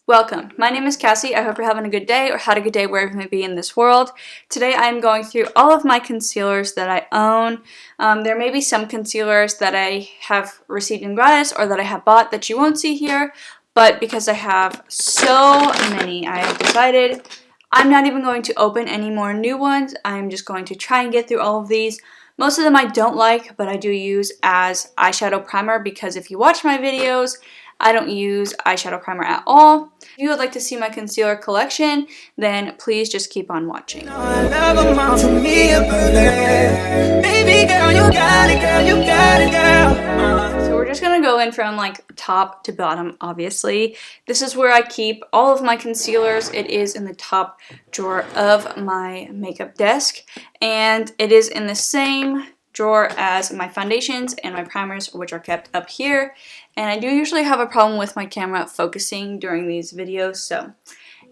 Welcome. My name is Cassie. I hope you're having a good day or had a good day wherever you may be in this world. Today I'm going through all of my concealers that I own. There may be some concealers that I have received in gratis or that I have bought that you won't see here, but because I have so many, I have decided I'm not even going to open any more new ones. I'm just going to try and get through all of these. Most of them I don't like, but I do use as eyeshadow primer because if you watch my videos, I don't use eyeshadow primer at all. If you would like to see my concealer collection, then please just keep on watching. So we're just going to go in from like top to bottom, obviously. This is where I keep all of my concealers. It is in the top drawer of my makeup desk, and it is in the same drawer as my foundations and my primers, which are kept up here. And I do usually have a problem with my camera focusing during these videos, so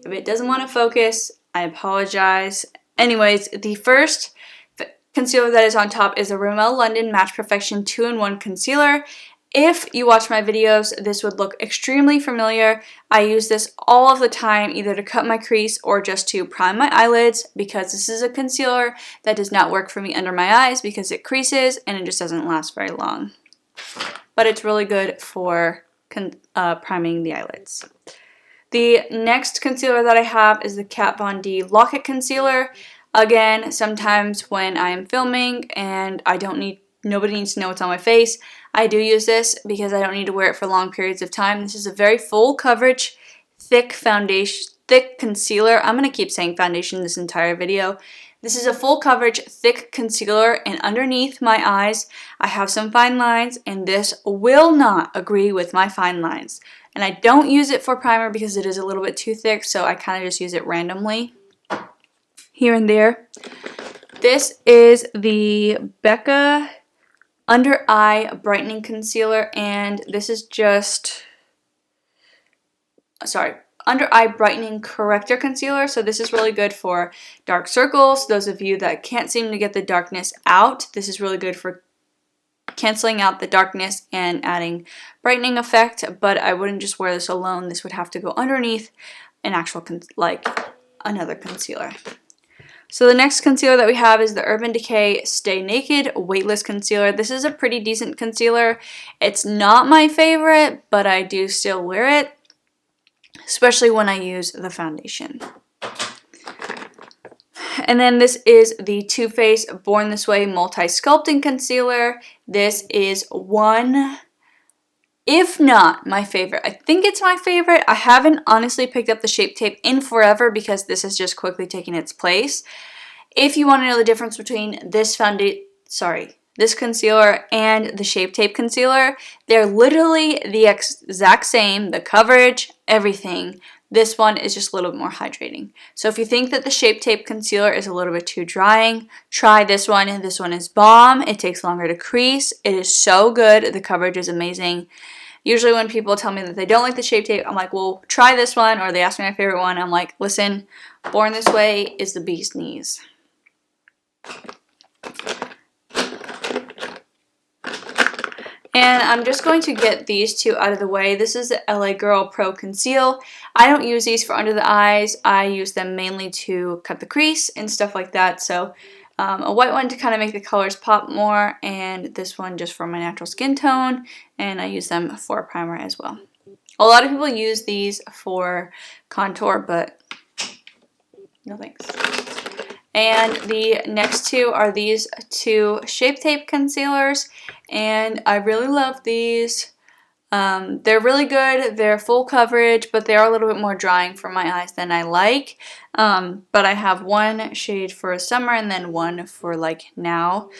if it doesn't want to focus, I apologize. Anyways, the first concealer that is on top is the Rimmel London Match Perfection 2-in-1 Concealer. If you watch my videos, this would look extremely familiar. I use this all of the time, either to cut my crease or just to prime my eyelids, because this is a concealer that does not work for me under my eyes because it creases and it just doesn't last very long. But it's really good for priming the eyelids. The next concealer that I have is the Kat Von D Locket Concealer. Again, sometimes when I am filming and nobody needs to know what's on my face, I do use this because I don't need to wear it for long periods of time. This is a very full coverage, thick concealer. I'm going to keep saying foundation this entire video. This is a full coverage, thick concealer, and underneath my eyes, I have some fine lines, and this will not agree with my fine lines. And I don't use it for primer because it is a little bit too thick, so I kind of just use it randomly here and there. This is the Becca Under Eye Brightening Concealer, and this is just, Under Eye Brightening Corrector Concealer. So this is really good for dark circles. Those of you that can't seem to get the darkness out, this is really good for canceling out the darkness and adding brightening effect. But I wouldn't just wear this alone. This would have to go underneath an actual another concealer. So the next concealer that we have is the Urban Decay Stay Naked Weightless Concealer. This is a pretty decent concealer. It's not my favorite, but I do still wear it, especially when I use the foundation. And then this is the Too Faced Born This Way Multi-Sculpting Concealer. This is one, if not my favorite. I think it's my favorite. I haven't honestly picked up the Shape Tape in forever because this is just quickly taking its place. If you want to know the difference between this concealer and the Shape Tape concealer, they're literally the exact same, the coverage, everything. This one is just a little bit more hydrating. So if you think that the Shape Tape concealer is a little bit too drying, try this one. This one is bomb. It takes longer to crease. It is so good. The coverage is amazing. Usually when people tell me that they don't like the Shape Tape, I'm like, well, try this one, or they ask me my favorite one. I'm like, listen, Born This Way is the bee's knees. And I'm just going to get these two out of the way. This is the Girl Pro Conceal. I don't use these for under the eyes. I use them mainly to cut the crease and stuff like that. So a white one to kind of make the colors pop more, and this one just for my natural skin tone, and I use them for a primer as well. A lot of people use these for contour, but no thanks. And the next two are these two Shape Tape concealers, and I really love these. They're really good. They're full coverage, but they are a little bit more drying for my eyes than I like. But I have one shade for summer and then one for like now.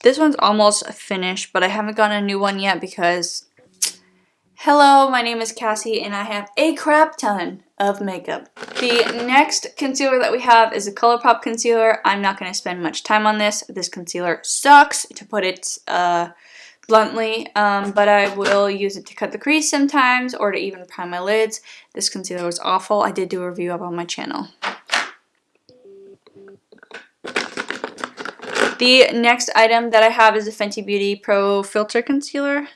This one's almost finished, but I haven't gotten a new one yet because, hello, my name is Cassie and I have a crap ton of makeup. The next concealer that we have is a ColourPop concealer. I'm not going to spend much time on this. This concealer sucks, to put it bluntly, but I will use it to cut the crease sometimes or to even prime my lids. This concealer was awful. I did do a review up on my channel. The next item that I have is a Fenty Beauty Pro Filter Concealer.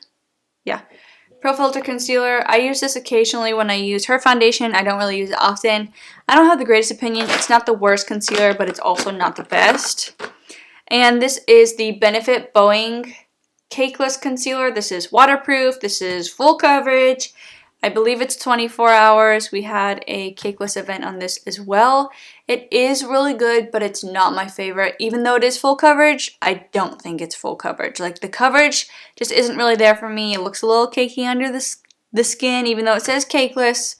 Pro Filter Concealer. I use this occasionally when I use her foundation. I don't really use it often. I don't have the greatest opinion. It's not the worst concealer, but it's also not the best. And this is the Benefit Boeing Cakeless Concealer. This is waterproof. This is full coverage. I believe it's 24 hours. We had a cakeless event on this as well. It is really good, but it's not my favorite. Even though it is full coverage, I don't think it's full coverage. Like, the coverage just isn't really there for me. It looks a little cakey under the skin, even though it says cakeless.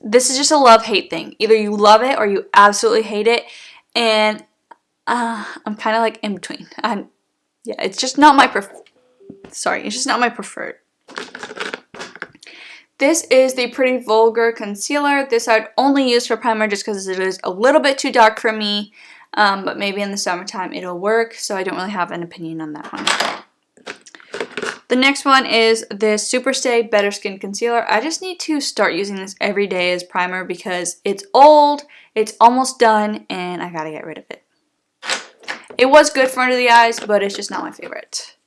This is just a love-hate thing. Either you love it or you absolutely hate it. And I'm kind of like in between. Yeah, it's just not my it's just not my preferred. This is the Pretty Vulgar Concealer. This I'd only use for primer just because it is a little bit too dark for me. But maybe in the summertime it'll work, so I don't really have an opinion on that one. The next one is this Superstay Better Skin Concealer. I just need to start using this every day as primer because it's old, it's almost done, and I gotta get rid of it. It was good for under the eyes, but it's just not my favorite.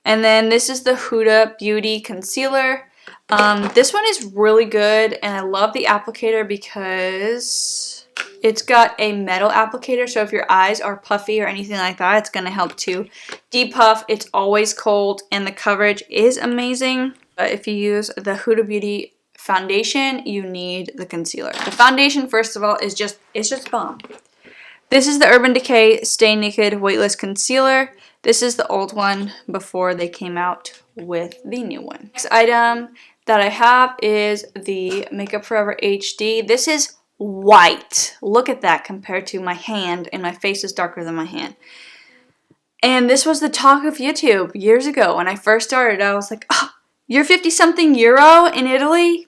And then this is the Huda Beauty Concealer. This one is really good, and I love the applicator because it's got a metal applicator, so if your eyes are puffy or anything like that, it's going to help to depuff. It's always cold, and the coverage is amazing. But if you use the Huda Beauty foundation, you need the concealer. The foundation, first of all, it's just bomb. This is the Urban Decay Stay Naked Weightless Concealer. This is the old one before they came out with the new one. Next item that I have is the Makeup Forever HD. This is white. Look at that compared to my hand, and my face is darker than my hand. And this was the talk of YouTube years ago. When I first started, I was like, oh, you're 50-something euro in Italy?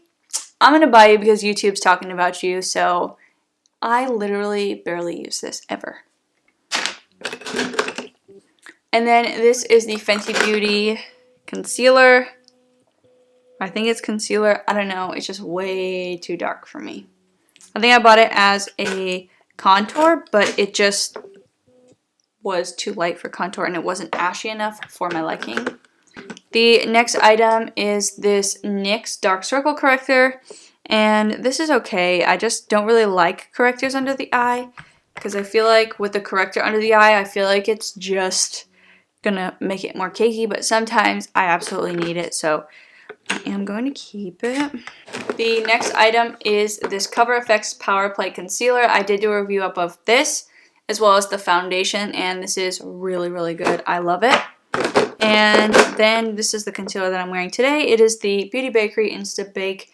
I'm going to buy you because YouTube's talking about you. So I literally barely use this ever. And then this is the Fenty Beauty Concealer. I think it's concealer. I don't know. It's just way too dark for me. I think I bought it as a contour, but it just was too light for contour and it wasn't ashy enough for my liking. The next item is this NYX Dark Circle Corrector. And this is okay. I just don't really like correctors under the eye because I feel like with the corrector under the eye, I feel like it's just gonna make it more cakey, but sometimes I absolutely need it, so I am going to keep it. The next item is this Cover FX Power Play Concealer. I did do a review up of this as well as the foundation, and this is really, really good. I love it. And then this is the concealer that I'm wearing today. It is the Beauty Bakery Insta Bake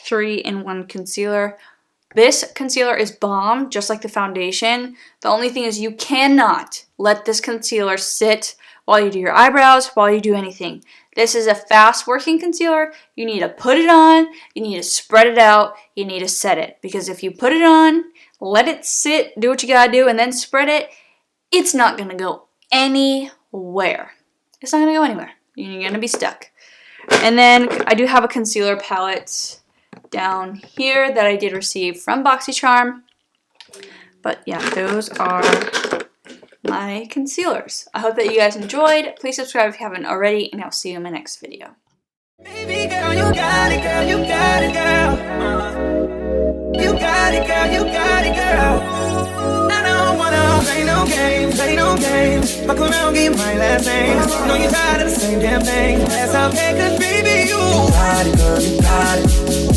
3-in-1 Concealer. This concealer is bomb, just like the foundation. The only thing is you cannot let this concealer sit while you do your eyebrows, while you do anything. This is a fast working concealer. You need to put it on, you need to spread it out, you need to set it. Because if you put it on, let it sit, do what you gotta do, and then spread it, it's not gonna go anywhere. It's not gonna go anywhere. You're gonna be stuck. And then I do have a concealer palette down here that I did receive from BoxyCharm. But yeah, those are my concealers. I hope that you guys enjoyed. Please subscribe if you haven't already, and I'll see you in my next video. Baby girl, you got it, girl, you got it, girl. You got it, girl, you got it, girl. I don't wanna play no games, play no games. Fuck around, get my last name. Know you're tired of the same damn thing. That's okay, cause baby, you got it, girl, you got it.